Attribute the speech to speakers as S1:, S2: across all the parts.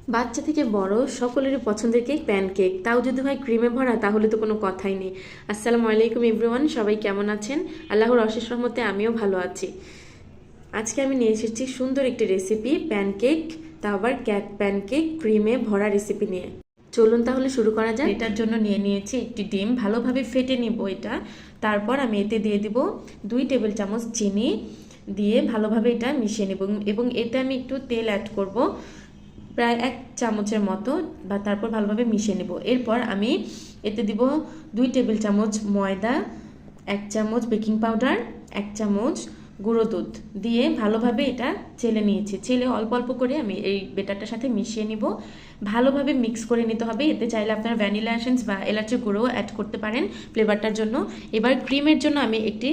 S1: বাচ্চা থেকে বড় সকলেরই পছন্দের কেক প্যানকেক, তাও যদি হয় ক্রিমে ভরা তাহলে তো কোনো কথাই নেই। আসসালামু আলাইকুম এভরিওয়ান, সবাই কেমন আছেন? আল্লাহর অশেষ রহমতে আমিও ভালো আছি। আজকে আমি নিয়ে এসেছি সুন্দর একটি রেসিপি, প্যানকেক, তাও আবার প্যানকেক ক্রিমে ভরা রেসিপি নিয়ে। চলুন তাহলে শুরু করা যাক। এটার জন্য নিয়ে নিয়েছি একটি ডিম, ভালোভাবে ফেটে নিব এটা। তারপর আমি এতে দিয়ে দিব 2 টেবিল চামচ চিনি, দিয়ে ভালোভাবে এটা মিশিয়ে নেব এবং এতে আমি একটু তেল অ্যাড করব, প্রায় 1 চামচের মতো, বা তারপর ভালোভাবে মিশিয়ে নেব। এরপর আমি এতে দিব 2 টেবিল চামচ ময়দা, 1 চামচ বেকিং পাউডার, 1 চামচ গুঁড়ো দুধ দিয়ে ভালোভাবে এটা চেলে নিয়েছি। চেলে অল্প অল্প করে আমি এই বেটারটার সাথে মিশিয়ে নিব। ভালোভাবে মিক্স করে নিতে হবে। এতে চাইলে আপনারা ভ্যানিলা এসেন্স বা এলাচের গুঁড়ো অ্যাড করতে পারেন ফ্লেভারটার জন্য। এবার ক্রিমের জন্য আমি একটি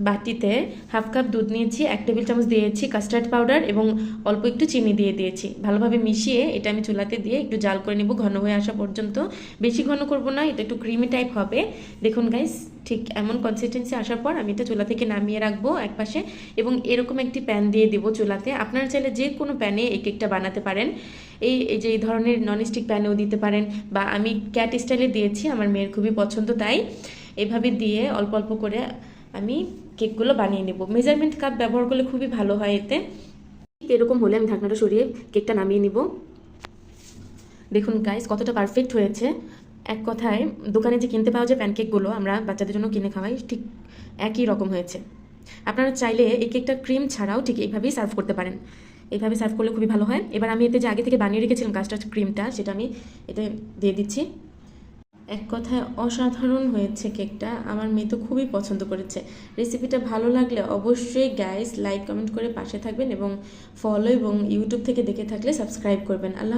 S1: বাটিতে 1/2 কাপ দুধ নিয়েছি, 1 টেবিল চামচ দিয়েছি কাস্টার্ড পাউডার এবং অল্প একটু চিনি দিয়েছি। ভালোভাবে মিশিয়ে এটা আমি চুলাতে দিয়ে একটু জাল করে নেব ঘন হয়ে আসা পর্যন্ত। বেশি ঘন করব না, এটা একটু ক্রিমি টাইপ হবে। দেখুন গাইস, ঠিক এমন কনসিস্টেন্সি আসার পর আমি এটা চুলা থেকে নামিয়ে রাখবো একপাশে এবং এরকম একটি প্যান দিয়ে দিব চুলাতে। আপনারা চাইলে যে কোনো প্যানে এই কেকটা বানাতে পারেন। এই যে এই ধরনের ননস্টিক প্যানেও দিতে পারেন, বা আমি ক্যাট স্টাইলে দিয়েছি, আমার মেয়ের খুবই পছন্দ, তাই এভাবে দিয়ে অল্প অল্প করে আমি কেকগুলো বানিয়ে নেব। মেজারমেন্ট কাপ ব্যবহার করলে খুবই ভালো হয় এতে। এরকম হলে আমি ঢাকনাটা সরিয়ে কেকটা নামিয়ে নিব। দেখুন গাইস, কতটা পারফেক্ট হয়েছে। এক কথায় দোকানে যে কিনতে পাওয়া যায় প্যানকেকগুলো আমরা বাচ্চাদের জন্য কিনে খাওয়াই, ঠিক একই রকম হয়েছে। আপনারা চাইলে এই কেকটা ক্রিম ছাড়াও ঠিক এইভাবেই সার্ভ করতে পারেন। এইভাবে সার্ভ করলে খুবই ভালো হয়। এবার আমি এতে যে আগে থেকে বানিয়ে রেখেছিলাম কাস্টার্ড ক্রিমটা, সেটা আমি এতে দিয়ে দিচ্ছি। এক কথায় অসাধারণ হয়েছে কেকটা, আমার মেয়ে তো খুবই পছন্দ করেছে। রেসিপিটা ভালো লাগলে অবশ্যই গাইস লাইক কমেন্ট করে পাশে থাকবেন এবং ফলো এবং ইউটিউব থেকে দেখে থাকলে সাবস্ক্রাইব করবেন। আল্লাহ।